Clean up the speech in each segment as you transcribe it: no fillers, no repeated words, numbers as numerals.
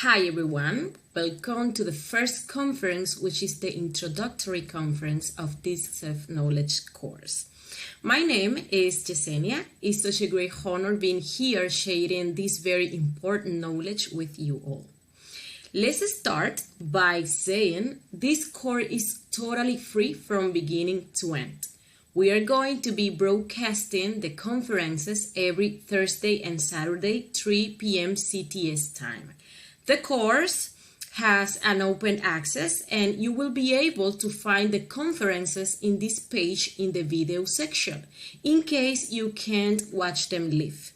Hi everyone, welcome to the first conference, which is the introductory conference of this self-knowledge course. My name is Yesenia. It's such a great honor being here sharing this very important knowledge with you all. Let's start by saying this course is totally free from beginning to end. We are going to be broadcasting the conferences every Thursday and Saturday, 3 p.m. CTS time. The course has an open access and you will be able to find the conferences in this page in the video section, in case you can't watch them live.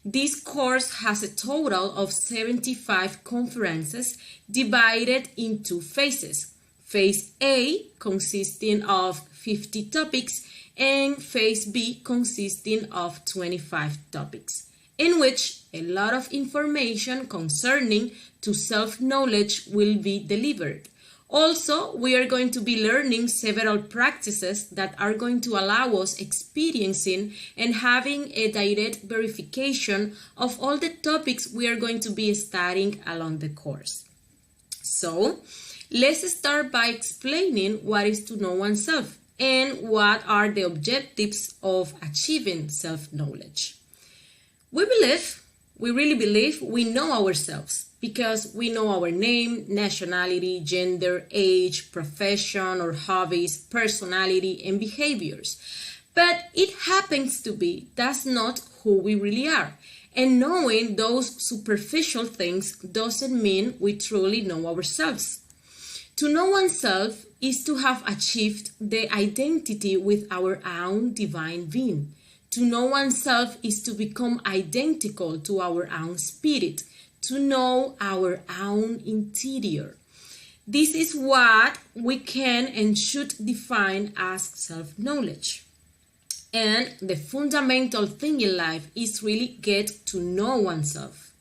This course has a total of 75 conferences divided into phases. Phase A consisting of 50 topics and Phase B consisting of 25 topics, in which a lot of information concerning to self-knowledge will be delivered. Also, we are going to be learning several practices that are going to allow us experiencing and having a direct verification of all the topics we are going to be studying along the course. So, let's start by explaining what is to know oneself and what are the objectives of achieving self-knowledge. We really believe we know ourselves because we know our name, nationality, gender, age, profession or hobbies, personality, and behaviors. But it happens to be that's not who we really are. And knowing those superficial things doesn't mean we truly know ourselves. To know oneself is to have achieved the identity with our own divine being. To know oneself is to become identical to our own spirit, to know our own interior. This is what we can and should define as self-knowledge. And the fundamental thing in life is really get to know oneself.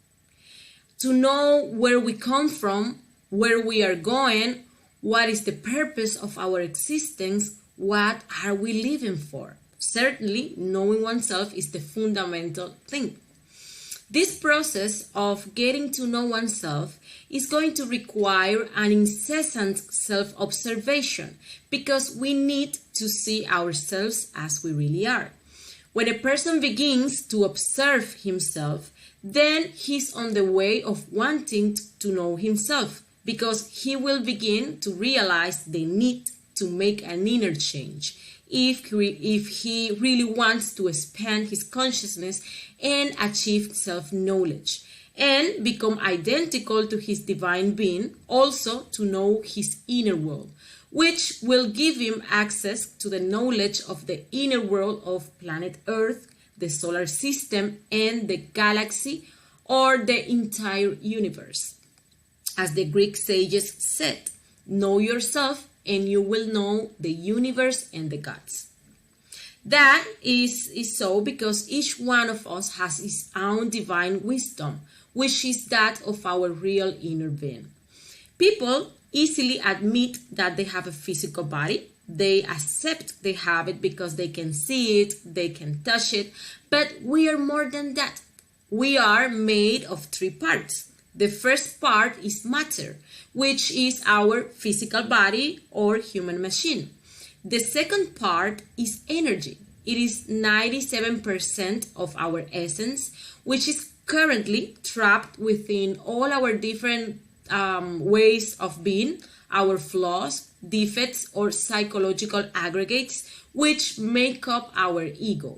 To know where we come from, where we are going, what is the purpose of our existence, what are we living for. Certainly, knowing oneself is the fundamental thing. This process of getting to know oneself is going to require an incessant self-observation because we need to see ourselves as we really are. When a person begins to observe himself, then he's on the way of wanting to know himself because he will begin to realize the need to make an inner change. If he really wants to expand his consciousness and achieve self-knowledge and become identical to his divine being, also to know his inner world, which will give him access to the knowledge of the inner world of planet Earth, the solar system, and the galaxy or the entire universe. As the Greek sages said, know yourself and you will know the universe and the gods. That is so because each one of us has his own divine wisdom, which is that of our real inner being. People easily admit that they have a physical body. They accept they have it because they can see it, they can touch it, but we are more than that. We are made of three parts. The first part is matter, which is our physical body or human machine. The second part is energy. It is 97% of our essence, which is currently trapped within all our different ways of being, our flaws, defects, or psychological aggregates, which make up our ego.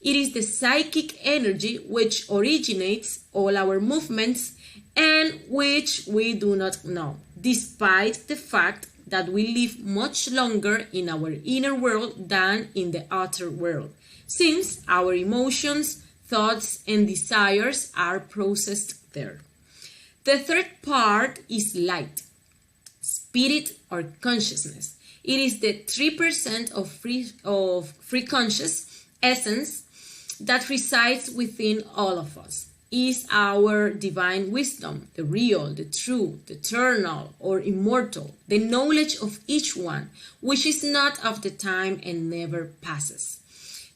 It is the psychic energy which originates all our movements and which we do not know, despite the fact that we live much longer in our inner world than in the outer world, since our emotions, thoughts, and desires are processed there. The third part is light, spirit or consciousness. It is the 3% of free conscious essence that resides within all of us. Is our divine wisdom, the real, the true, the eternal, or immortal, the knowledge of each one, which is not of the time and never passes.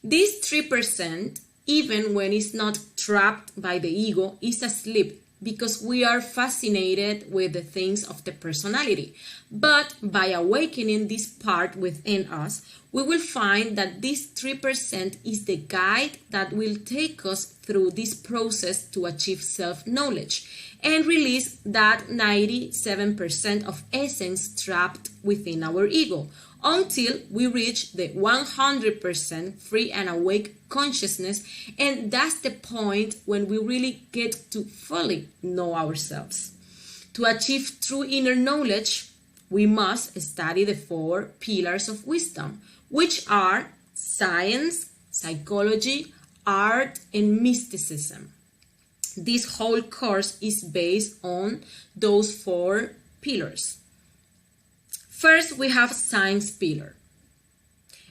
This 3%, even when it's not trapped by the ego, is asleep because we are fascinated with the things of the personality. But by awakening this part within us, we will find that this 3% is the guide that will take us through this process to achieve self-knowledge and release that 97% of essence trapped within our ego, until we reach the 100% free and awake consciousness, and that's the point when we really get to fully know ourselves. To achieve true inner knowledge, we must study the 4 pillars of wisdom, which are science, psychology, art, and mysticism. This whole course is based on those 4 pillars. First, we have science pillar.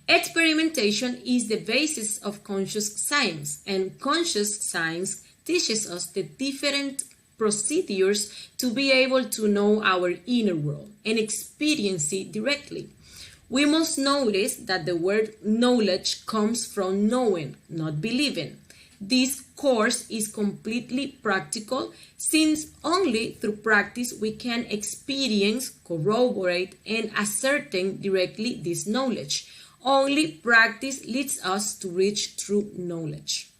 Experimentation is the basis of conscious science, and conscious science teaches us the different procedures to be able to know our inner world and experience it directly. We must notice that the word knowledge comes from knowing, not believing. This course is completely practical, since only through practice we can experience, corroborate, and ascertain directly this knowledge. Only practice leads us to reach true knowledge.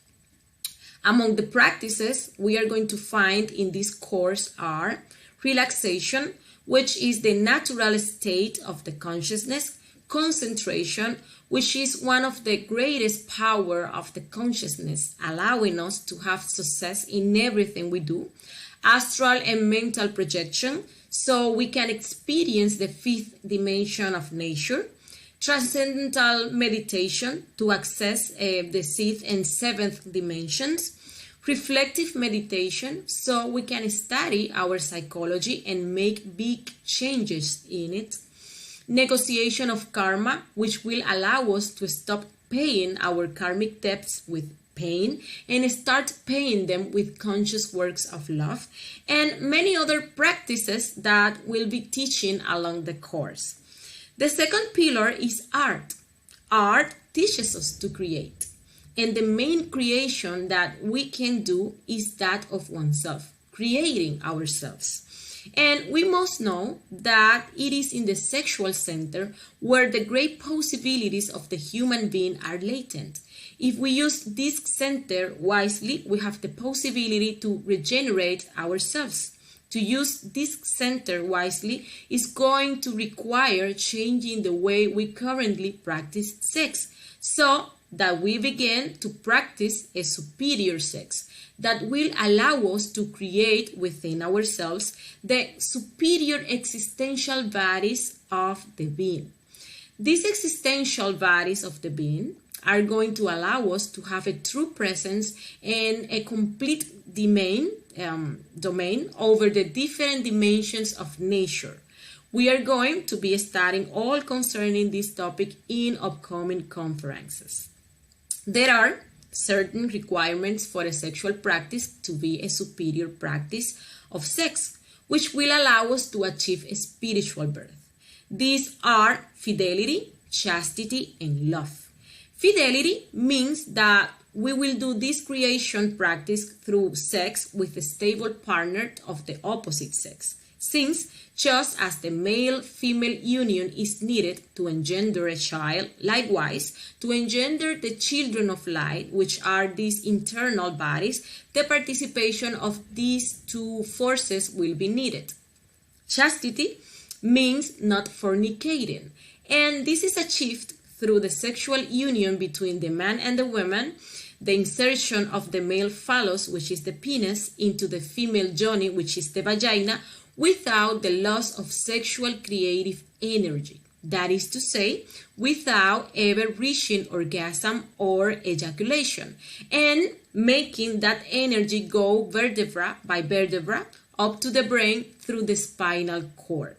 Among the practices we are going to find in this course are relaxation, which is the natural state of the consciousness, concentration, which is one of the greatest power of the consciousness, allowing us to have success in everything we do, astral and mental projection, so we can experience the 5th dimension of nature, transcendental meditation to access the 6th and 7th dimensions, reflective meditation, so we can study our psychology and make big changes in it, negotiation of karma, which will allow us to stop paying our karmic debts with pain and start paying them with conscious works of love, and many other practices that we'll be teaching along the course. The second pillar is art. Art teaches us to create, and the main creation that we can do is that of oneself, creating ourselves. And we must know that it is in the sexual center where the great possibilities of the human being are latent. If we use this center wisely, we have the possibility to regenerate ourselves. To use this center wisely is going to require changing the way we currently practice sex, so that we begin to practice a superior sex that will allow us to create within ourselves the superior existential bodies of the being. These existential bodies of the being are going to allow us to have a true presence and a complete domain over the different dimensions of nature. We are going to be studying all concerning this topic in upcoming conferences. There are certain requirements for a sexual practice to be a superior practice of sex, which will allow us to achieve a spiritual birth. These are fidelity, chastity, and love. Fidelity means that we will do this creation practice through sex with a stable partner of the opposite sex, since just as the male-female union is needed to engender a child, likewise, to engender the children of light, which are these internal bodies, the participation of these 2 forces will be needed. Chastity means not fornicating, and this is achieved through the sexual union between the man and the woman, the insertion of the male phallus, which is the penis, into the female yoni, which is the vagina, without the loss of sexual creative energy. That is to say, without ever reaching orgasm or ejaculation, and making that energy go vertebra by vertebra up to the brain through the spinal cord.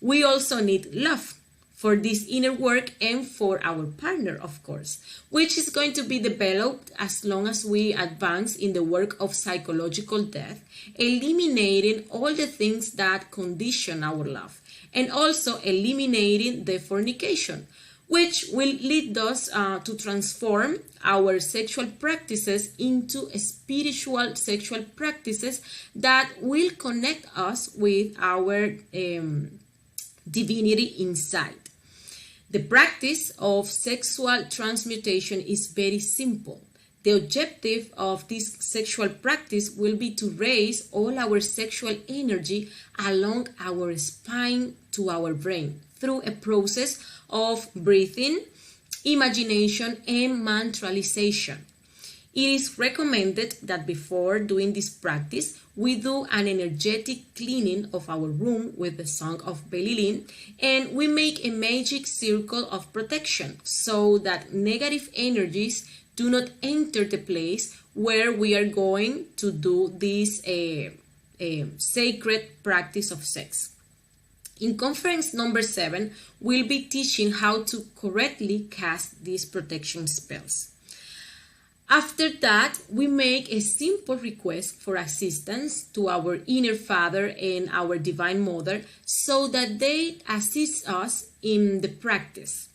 We also need love for this inner work and for our partner, of course, which is going to be developed as long as we advance in the work of psychological death, eliminating all the things that condition our love, and also eliminating the fornication, which will lead us to transform our sexual practices into spiritual sexual practices that will connect us with our divinity inside. The practice of sexual transmutation is very simple. The objective of this sexual practice will be to raise all our sexual energy along our spine to our brain through a process of breathing, imagination, and mantralization. It is recommended that before doing this practice, we do an energetic cleaning of our room with the song of Belilin, and we make a magic circle of protection so that negative energies do not enter the place where we are going to do this sacred practice of sex. In conference number 7, we'll be teaching how to correctly cast these protection spells. After that, we make a simple request for assistance to our inner father and our divine mother so that they assist us in the practice.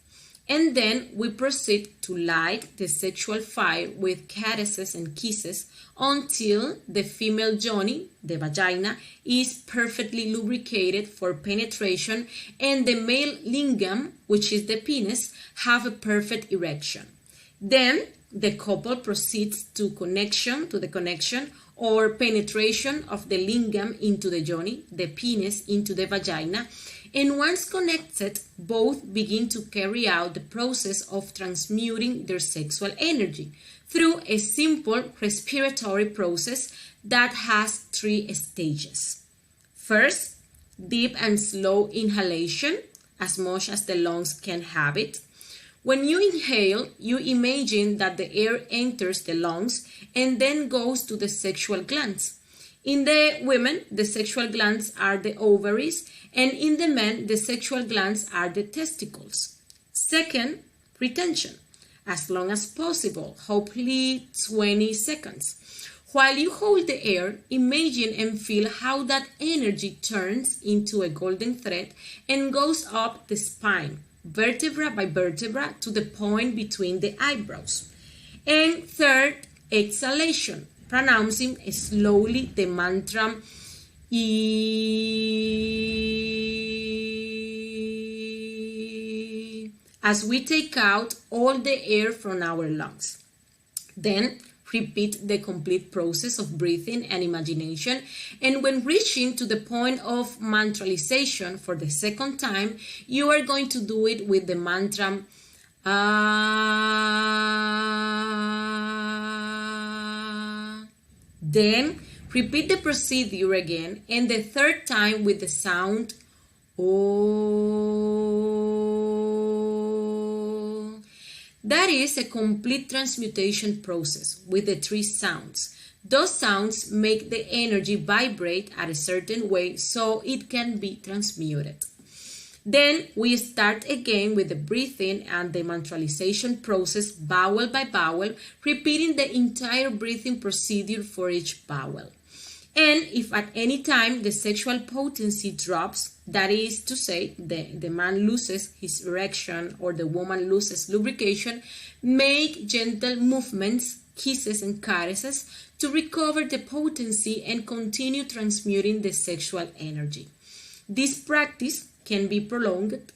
And then we proceed to light the sexual fire with caresses and kisses until the female yoni, the vagina, is perfectly lubricated for penetration and the male lingam, which is the penis, have a perfect erection. Then the couple proceeds to the connection or penetration of the lingam into the yoni, the penis into the vagina, and once connected, both begin to carry out the process of transmuting their sexual energy through a simple respiratory process that has 3 stages. First, deep and slow inhalation, as much as the lungs can have it. When you inhale, you imagine that the air enters the lungs and then goes to the sexual glands. In the women, the sexual glands are the ovaries, and in the men, the sexual glands are the testicles. Second, retention, as long as possible, hopefully 20 seconds. While you hold the air, imagine and feel how that energy turns into a golden thread and goes up the spine, vertebra by vertebra, to the point between the eyebrows. And third, exhalation, pronouncing slowly the mantra E as we take out all the air from our lungs. Then repeat the complete process of breathing and imagination, and when reaching to the point of mantralization for the second time, you are going to do it with the mantra Then repeat the procedure again, and the third time with the sound O. That is a complete transmutation process with the 3 sounds. Those sounds make the energy vibrate at a certain way so it can be transmuted. Then we start again with the breathing and the mantralization process vowel by vowel, repeating the entire breathing procedure for each vowel. And if at any time the sexual potency drops, that is to say, the man loses his erection or the woman loses lubrication, make gentle movements, kisses and caresses to recover the potency and continue transmuting the sexual energy. This practice can be prolonged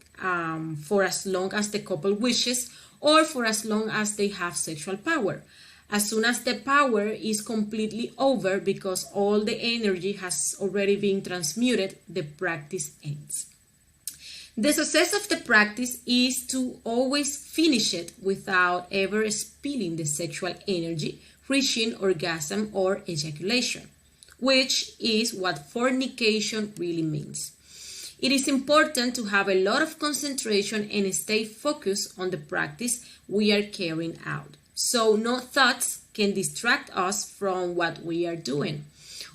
for as long as the couple wishes or for as long as they have sexual power. As soon as the power is completely over because all the energy has already been transmuted, the practice ends. The success of the practice is to always finish it without ever spilling the sexual energy, reaching orgasm or ejaculation, which is what fornication really means. It is important to have a lot of concentration and stay focused on the practice we are carrying out, so no thoughts can distract us from what we are doing.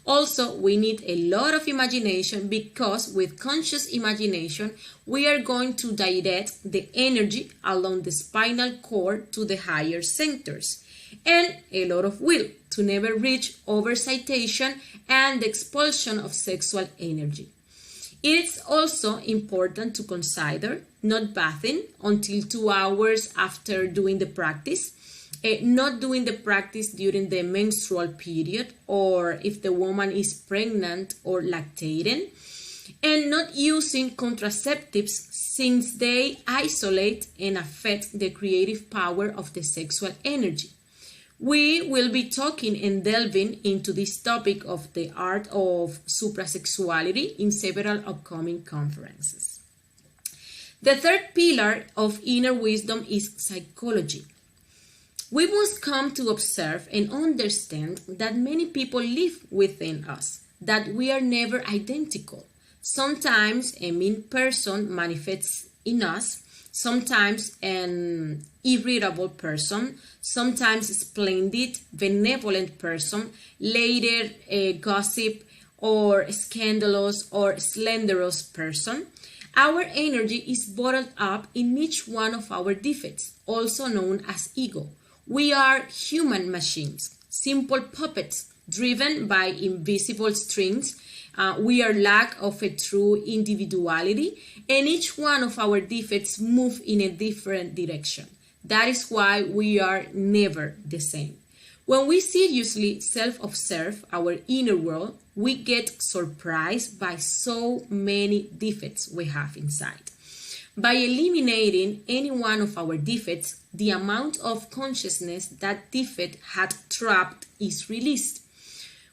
Also, we need a lot of imagination because with conscious imagination, we are going to direct the energy along the spinal cord to the higher centers, and a lot of will to never reach overexcitation and the expulsion of sexual energy. It's also important to consider not bathing until 2 hours after doing the practice, not doing the practice during the menstrual period or if the woman is pregnant or lactating, and not using contraceptives since they isolate and affect the creative power of the sexual energy. We will be talking and delving into this topic of the art of suprasexuality in several upcoming conferences. The third pillar of inner wisdom is psychology. We must come to observe and understand that many people live within us, that we are never identical. Sometimes a mean person manifests in us, sometimes an irritable person, sometimes a splendid, benevolent person, later a gossip or scandalous or slanderous person. Our energy is bottled up in each one of our defects, also known as ego. We are human machines, simple puppets driven by invisible strings. We are lack of a true individuality, and each one of our defects move in a different direction. That is why we are never the same. When we seriously self-observe our inner world, we get surprised by so many defects we have inside. By eliminating any one of our defects, the amount of consciousness that defect had trapped is released.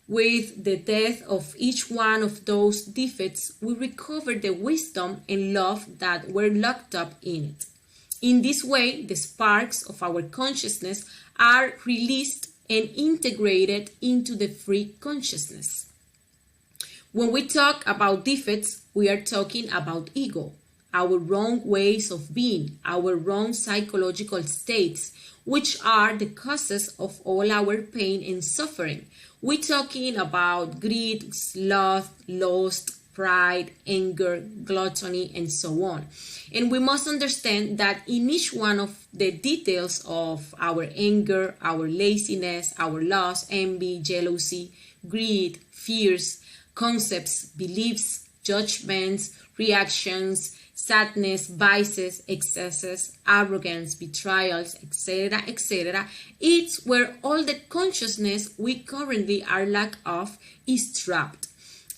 With the death of each one of those defects, we recover the wisdom and love that were locked up in it. In this way, the sparks of our consciousness are released and integrated into the free consciousness. When we talk about defects, we are talking about ego, our wrong ways of being, our wrong psychological states, which are the causes of all our pain and suffering. We're talking about greed, sloth, lust, pride, anger, gluttony, and so on. And we must understand that in each one of the details of our anger, our laziness, our lust, envy, jealousy, greed, fears, concepts, beliefs, judgments, reactions, sadness, vices, excesses, arrogance, betrayals, etc., it's where all the consciousness we currently are lack of is trapped.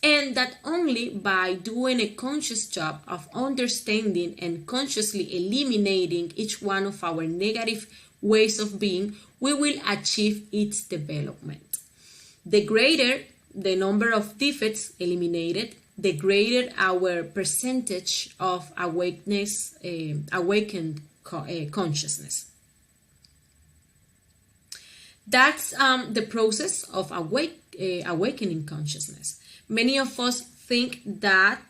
And that only by doing a conscious job of understanding and consciously eliminating each one of our negative ways of being, we will achieve its development. The greater the number of defects eliminated, the greater our percentage of awakened consciousness. That's the process of awakening consciousness. Many of us think that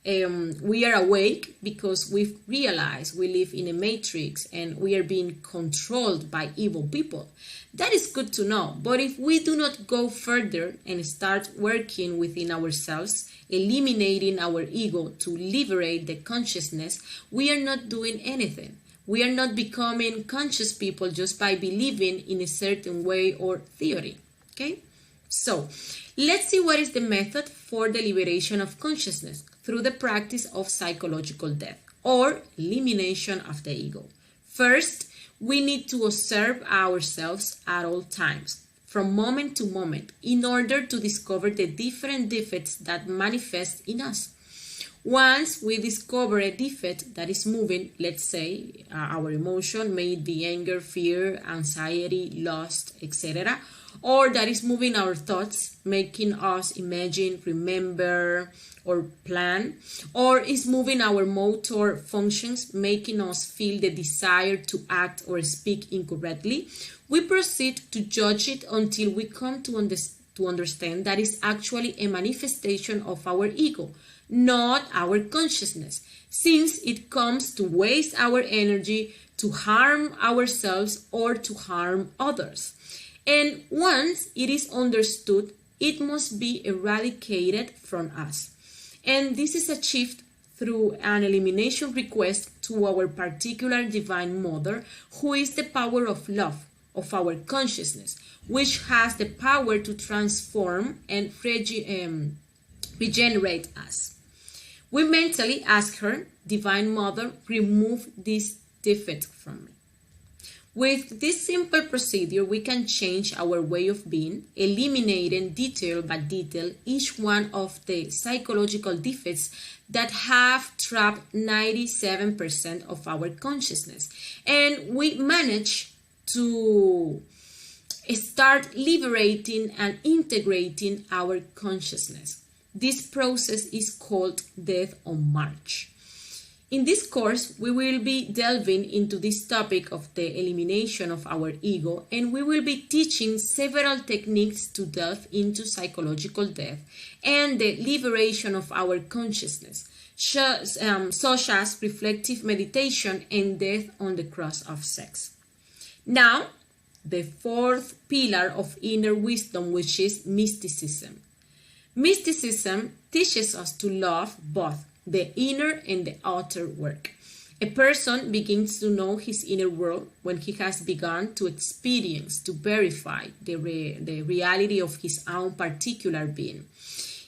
we are awake because we've realized we live in a matrix and we are being controlled by evil people. That is good to know, but if we do not go further and start working within ourselves, eliminating our ego to liberate the consciousness, we are not doing anything. We are not becoming conscious people just by believing in a certain way or theory. Okay? So, let's see what is the method for the liberation of consciousness through the practice of psychological death or elimination of the ego. First, we need to observe ourselves at all times, from moment to moment, in order to discover the different defects that manifest in us. Once we discover a defect that is moving, let's say, our emotion, may it be anger, fear, anxiety, lust, etc., or that is moving our thoughts, making us imagine, remember, or plan, or is moving our motor functions, making us feel the desire to act or speak incorrectly, we proceed to judge it until we come to understand that is actually a manifestation of our ego, not our consciousness, since it comes to waste our energy to harm ourselves or to harm others. And once it is understood, it must be eradicated from us. And this is achieved through an elimination request to our particular Divine Mother, who is the power of love, of our consciousness, which has the power to transform and regenerate us. We mentally ask her, Divine Mother, remove this defect from me. With this simple procedure, we can change our way of being, eliminating detail by detail each one of the psychological defects that have trapped 97% of our consciousness. And we manage to start liberating and integrating our consciousness. This process is called Death on March. In this course, we will be delving into this topic of the elimination of our ego, and we will be teaching several techniques to delve into psychological death and the liberation of our consciousness, such as reflective meditation and death on the cross of sex. Now, the fourth pillar of inner wisdom, which is mysticism. Mysticism teaches us to love both the inner and the outer work. A person begins to know his inner world when he has begun to experience, to verify the reality of his own particular being.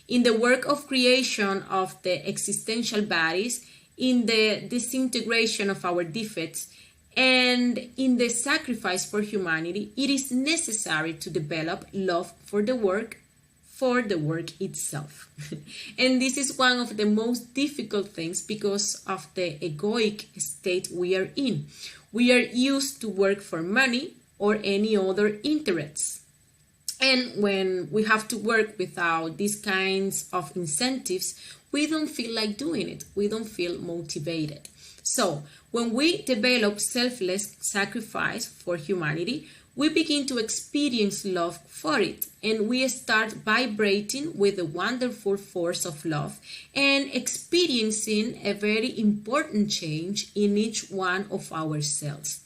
In the work of creation of the existential bodies, in the disintegration of our defects, and in the sacrifice for humanity, it is necessary to develop love for the work itself. And this is one of the most difficult things because of the egoic state we are in. We are used to work for money or any other interests. And when we have to work without these kinds of incentives, we don't feel like doing it. We don't feel motivated. So when we develop selfless sacrifice for humanity, we begin to experience love for it, and we start vibrating with the wonderful force of love and experiencing a very important change in each one of our cells.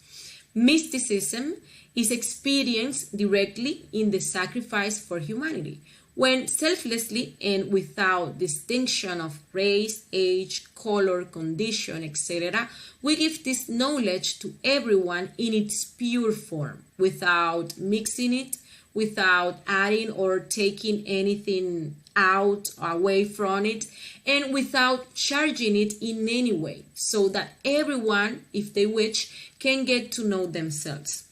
Mysticism is experienced directly in the sacrifice for humanity, when selflessly and without distinction of race, age, color, condition, etc., we give this knowledge to everyone in its pure form, without mixing it, without adding or taking anything out or away from it, and without charging it in any way, so that everyone, if they wish, can get to know themselves.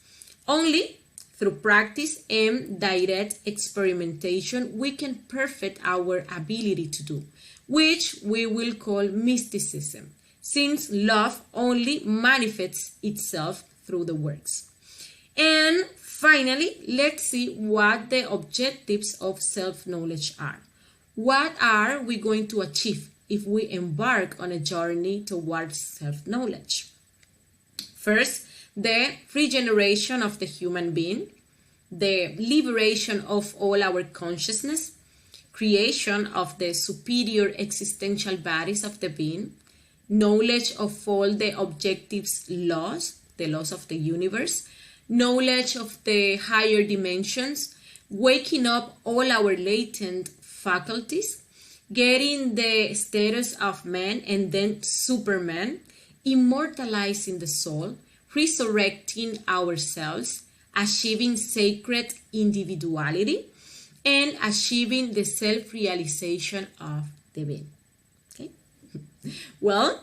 Only through practice and direct experimentation, we can perfect our ability to do, which we will call mysticism, since love only manifests itself through the works. And finally, let's see what the objectives of self-knowledge are. What are we going to achieve if we embark on a journey towards self-knowledge? First, the regeneration of the human being, the liberation of all our consciousness, creation of the superior existential bodies of the being, knowledge of all the objectives laws, the laws of the universe, knowledge of the higher dimensions, waking up all our latent faculties, getting the status of man and then Superman, immortalizing the soul, resurrecting ourselves, achieving sacred individuality, and achieving the self-realization of the being. Okay? Well,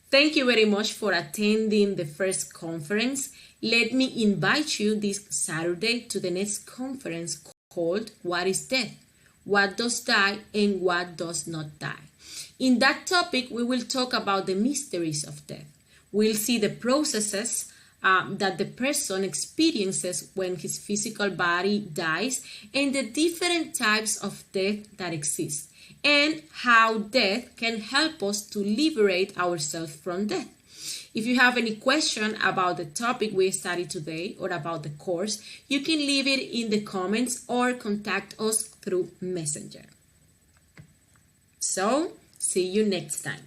thank you very much for attending the first conference. Let me invite you this Saturday to the next conference called What is Death? What does die and what does not die? In that topic, we will talk about the mysteries of death. We'll see the processes that the person experiences when his physical body dies and the different types of death that exist, and how death can help us to liberate ourselves from death. If you have any question about the topic we studied today or about the course, you can leave it in the comments or contact us through Messenger. So, see you next time.